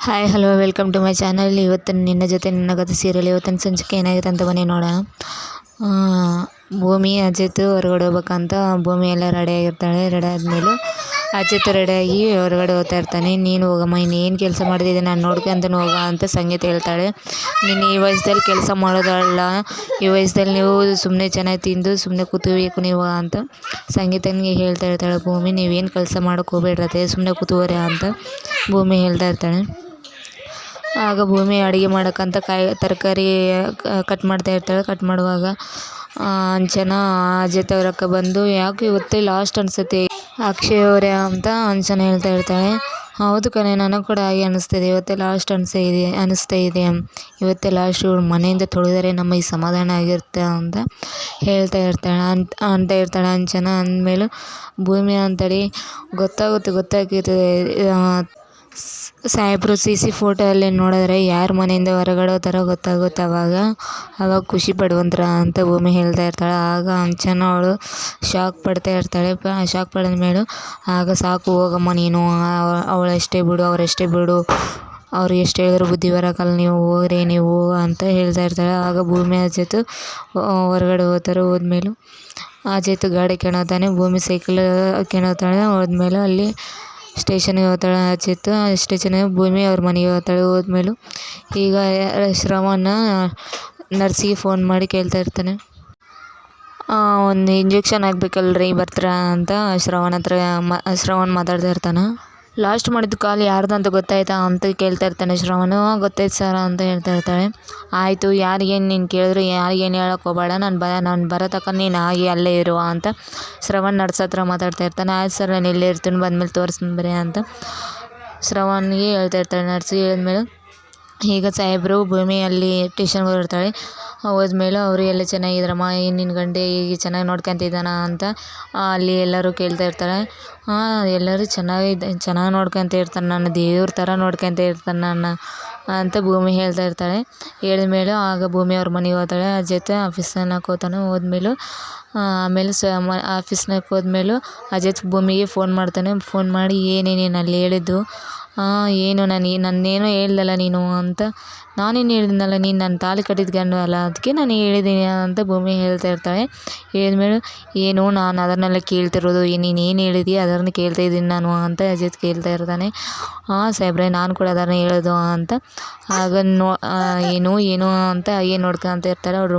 Hi hello welcome to my channel. ಇವತ್ತು ನಿನ್ನ ಜೊತೆ ನಿನ್ನ ಕಥೆ ಸೀರಿಯಲ್ ಇವತ್ತಿನ ಸಂಚಿಕೆ ಏನಾಗಿದೆ ಅಂತ ಬನ್ನಿ ನೋಡೋಣ. ಭೂಮಿ ಅಜಿತ್ ಹೊರಗಡೆ ಹೋಗ್ಬೇಕಂತ ಭೂಮಿ ಎಲ್ಲ ರೆಡಿಯಾಗಿರ್ತಾಳೆ. ರೆಡಿ ಆದಮೇಲೆ ಅಜಿತ್ ರೆಡಿಯಾಗಿ ಹೊರಗಡೆ ಹೋಗ್ತಾ ಇರ್ತಾನೆ. ನೀನು ಹೋಗಮ್ಮ, ಇನ್ನೇನು ಕೆಲಸ ಮಾಡಿದ್ದೀನಿ ನಾನು ನೋಡ್ಕೊಂತಾನೆ ಹೋಗ ಅಂತ ಸಂಗೀತ ಹೇಳ್ತಾಳೆ. ನೀನು ಈ ವಯಸ್ಸಲ್ಲಿ ಕೆಲಸ ಮಾಡೋದಲ್ಲ, ಈ ವಯಸ್ಸಲ್ಲಿ ನೀವು ಸುಮ್ಮನೆ ಚೆನ್ನಾಗಿ ತಿಂದು ಸುಮ್ಮನೆ ಕೂತ್ಕೋಬೇಕು ನೀವು ಅಂತ ಸಂಗೀತನಿಗೆ ಹೇಳ್ತಾ ಇರ್ತಾಳೆ ಭೂಮಿ. ನೀವೇನು ಕೆಲಸ ಮಾಡೋಕ್ಕೆ ಹೋಗ್ಬೇಡ್ರತೆ, ಸುಮ್ಮನೆ ಕೂತ್ಕೋರಿ ಅಂತ ಭೂಮಿ ಹೇಳ್ತಾ ಇರ್ತಾಳೆ. ಆಗ ಭೂಮಿ ಅಡುಗೆ ಮಾಡೋಕ್ಕಂತ ತರಕಾರಿ ಕಟ್ ಮಾಡ್ತಾ ಇರ್ತಾಳೆ. ಕಟ್ ಮಾಡುವಾಗ ಅಂಚನ ಅಜಿತ್ ಅವ್ರ ಅಕ್ಕ ಬಂದು, ಯಾಕೆ ಇವತ್ತೇ ಲಾಸ್ಟ್ ಅನಿಸುತ್ತೆ ಅಕ್ಷಯ್ ಅವರೇ ಅಂತ ಅಂಚನ ಹೇಳ್ತಾ ಇರ್ತಾಳೆ. ಹೌದು ಕಣೆ, ನನಗೆ ಕೂಡ ಹಾಗೆ ಅನ್ನಿಸ್ತಿದೆ, ಇವತ್ತೇ ಲಾಸ್ಟ್ ಅನ್ನಿಸ್ತಾ ಇದೆ, ಇವತ್ತೇ ಲಾಸ್ಟ್ ಇವ್ರು ಮನೆಯಿಂದ ತೊಳೆದರೆ ನಮ್ಮ ಈ ಸಮಾಧಾನ ಆಗಿರುತ್ತೆ ಅಂತ ಹೇಳ್ತಾ ಇರ್ತಾಳೆ ಅಂಚನ. ಅಂದಮೇಲೆ ಭೂಮಿ ಅಂತೇಳಿ ಗೊತ್ತಾಗುತ್ತೆ ಸಾಹೇಬ್ರು CC ಫೋಟೋಲ್ಲಿ ನೋಡಿದ್ರೆ ಯಾರು ಮನೆಯಿಂದ ಹೊರಗಡೆ ಹೋಗ್ತಾರೋ ಗೊತ್ತಾಗುತ್ತೆ. ಆವಾಗ ಖುಷಿ ಪಡುವಂತರ ಅಂತ ಭೂಮಿ ಹೇಳ್ತಾ ಇರ್ತಾಳೆ. ಆಗ ಅಂಚನ ಅವಳು ಶಾಕ್ ಪಡ್ತಾ ಇರ್ತಾಳೆ. ಶಾಕ್ ಪಡೆದ ಮೇಲೆ ಆಗ ಸಾಕು ಹೋಗಮ್ಮ ನೀನು, ಅವಳಷ್ಟೇ ಬಿಡು, ಅವರಷ್ಟೇ ಬಿಡು, ಅವ್ರು ಎಷ್ಟು ಹೇಳಿದ್ರು ಬುದ್ಧಿ ಬರೋಕ್ಕಲ್ಲ, ನೀವು ಹೋಗ್ರಿ ನೀವು ಅಂತ ಹೇಳ್ತಾ ಇರ್ತಾಳೆ. ಆಗ ಭೂಮಿ ಅಜಿತ್ ಹೊರಗಡೆ ಹೋದ್ಮೇಲೆ ಅಜಿತ್ ಗಾಡಿ ಕೆಣೋತಾನೆ, ಭೂಮಿ ಸೈಕಲ್ ಕೆಣೋತಾಳೆ. ಹೋದ್ಮೇಲೆ ಅಲ್ಲಿ ಸ್ಟೇಷನ್ಗೆ ಹೋಗ್ತಾಳೆ ಅಜಿತ್. ಸ್ಟೇಷನ್ಗೆ ಭೂಮಿ ಅವ್ರ ಮನೆಗೆ ಹೋಗ್ತಾಳೆ. ಹೋದ್ಮೇಲೆ ಈಗ ಶ್ರವಣ ನರ್ಸಿಗೆ ಫೋನ್ ಮಾಡಿ ಕೇಳ್ತಾ ಇರ್ತಾನೆ, ಒಂದು ಇಂಜೆಕ್ಷನ್ ಹಾಕ್ಬೇಕಲ್ರಿ ಬರ್ತೀರಾ ಅಂತ ಶ್ರವಣ್ ಮಾತಾಡ್ತಾ ಇರ್ತಾನೆ. ಲಾಸ್ಟ್ ಮಾಡಿದ ಕಾಲ್ ಯಾರ್ದು ಅಂತ ಗೊತ್ತಾಯ್ತಾ ಅಂತ ಕೇಳ್ತಾ ಇರ್ತಾನೆ ಶ್ರವಣ. ಗೊತ್ತಾಯ್ತು ಸರ್ ಅಂತ ಹೇಳ್ತಾ ಇರ್ತಾಳೆ. ಆಯಿತು, ಯಾರಿಗೇನು ನೀನು ಕೇಳಿದ್ರು ಯಾರಿಗೇನು ಹೇಳೋಕೆ ಹೋಗಬೇಡ, ನಾನು ಬರೋ ತಕ್ಕ ನೀನು ಆಗಿ ಅಲ್ಲೇ ಇರುವ ಅಂತ ಶ್ರವಣ್ ನರ್ಸ್ ಹತ್ರ ಮಾತಾಡ್ತಾ ಇರ್ತಾನೆ. ಆಯ್ತು ಸರ್, ನಾನು ಇಲ್ಲೇ ಇರ್ತೀನಿ, ಬಂದಮೇಲೆ ತೋರಿಸ್ತೀನಿ ಬರೀ ಅಂತ ಶ್ರವಣ್ಗೆ ಹೇಳ್ತಾ ಇರ್ತಾಳೆ. ನರ್ಸಿಗೆ ಹೇಳಿದ್ಮೇಲೆ ಈಗ ಸಾಹೇಬರು ಭೂಮಿಯಲ್ಲಿ ಟ್ಯೂಷನ್ಗೆ ಹೋಗಿರ್ತಾಳೆ. ಹೋದ್ಮೇಲೆ ಅವರು ಎಲ್ಲ ಚೆನ್ನಾಗಿದ್ರಮ್ಮ, ನಿನ್ನ ಗಂಡೆ ಈಗ ಚೆನ್ನಾಗಿ ನೋಡ್ಕೊತಿದ್ದಾನ ಅಂತ ಅಲ್ಲಿ ಎಲ್ಲರೂ ಕೇಳ್ತಾ ಇರ್ತಾರೆ. ಎಲ್ಲರೂ ಚೆನ್ನಾಗಿ ನೋಡ್ಕೊತ ಇರ್ತಾನೆ, ನನ್ನ ದೇವ್ರ ಥರ ನೋಡ್ಕೊತ ಇರ್ತಾನೆ ನನ್ನ ಅಂತ ಭೂಮಿ ಹೇಳ್ತಾ ಇರ್ತಾಳೆ. ಹೇಳಿದ್ಮೇಲೆ ಆಗ ಭೂಮಿ ಅವ್ರ ಮನೆಗೆ ಹೋಗ್ತಾಳೆ. ಅಜಿತ್ ಆಫೀಸ್ನಾಗ ಹೋಗ್ತಾನೆ. ಹೋದ್ಮೇಲೆ ಆಮೇಲೆ ಆಫೀಸ್ನಾಗ ಹೋದ್ಮೇಲೆ ಅಜಿತ್ ಭೂಮಿಗೆ ಫೋನ್ ಮಾಡ್ತಾನೆ. ಫೋನ್ ಮಾಡಿ ಏನೇ ನೀನು ಅಲ್ಲಿ ಹೇಳಿದ್ದು, ಏನು ನನ್ನೇನೋ ಹೇಳ್ದಲ್ಲ ನೀನು ಅಂತ. ನಾನೇನು ಹೇಳಿದ್ನಲ್ಲ, ನೀನು ನನ್ನ ತಾಳಿ ಕಟ್ಟಿದ ಗಂಡು ಅಲ್ಲ, ಅದಕ್ಕೆ ನಾನು ಹೇಳಿದ್ದೀನಿ ಅಂತ ಭೂಮಿ ಹೇಳ್ತಾ ಇರ್ತಾಳೆ. ಹೇಳಿದ್ಮೇಲೆ ಏನು ನಾನು ಅದನ್ನೆಲ್ಲ ಕೇಳ್ತಿರೋದು, ನೀನು ಏನು ಹೇಳಿದೀಯ ಅದನ್ನು ಕೇಳ್ತಾ ಇದ್ದೀನಿ ನಾನು ಅಂತ ಅಜಿತ್ ಕೇಳ್ತಾ ಇರ್ತಾನೆ. ಸಾಹೇಬ್ರೆ, ನಾನು ಕೂಡ ಅದನ್ನು ಹೇಳೋದು ಅಂತ. ಆಗ ಏನು ಅಂತ ಹಾಗೆ ನೋಡ್ಕೊಂತ ಇರ್ತಾರೆ. ಅವ್ರ